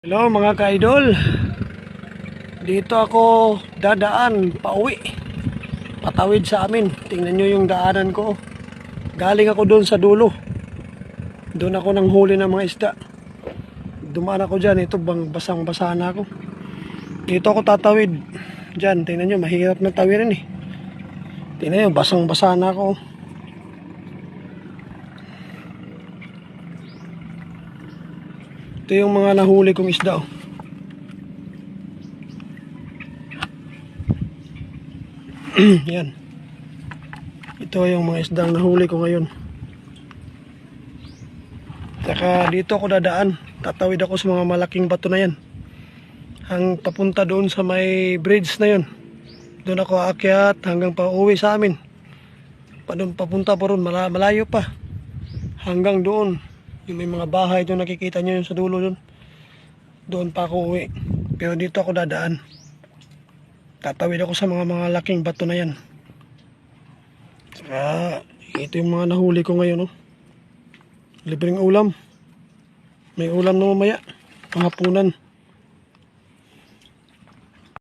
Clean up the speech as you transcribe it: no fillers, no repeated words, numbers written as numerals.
Hello mga ka-idol. Dito ako dadaan pauwi. Patawid sa amin. Tingnan nyo yung daanan ko. Galing ako doon sa dulo. Doon ako nang huli ng mga isda. Dumaan ako dyan. Ito bang basang-basa na ako. Dito ako tatawid. Dyan, tingnan nyo, mahirap na tawirin eh. Tingnan nyo, basang-basa na ako. Ito yung mga nahuli kong isda oh. Yan. Ito yung mga isdang nahuli ko ngayon. Saka dito ako dadaan. Tatawid ako sa mga malaking bato na yan. Ang papunta doon sa may bridge na yun. Doon ako aakyat hanggang pa uwi sa amin. Papunta pa ron, malayo pa. Hanggang doon. Yung may mga bahay doon, nakikita nyo yun sa dulo doon. Doon pa ako uwi. Pero dito ako dadaan. Tatawid ako sa mga laking bato na yan. Saka ito yung mga nahuli ko ngayon. Oh. Libreng ulam. May ulam na mamaya. Panghapunan.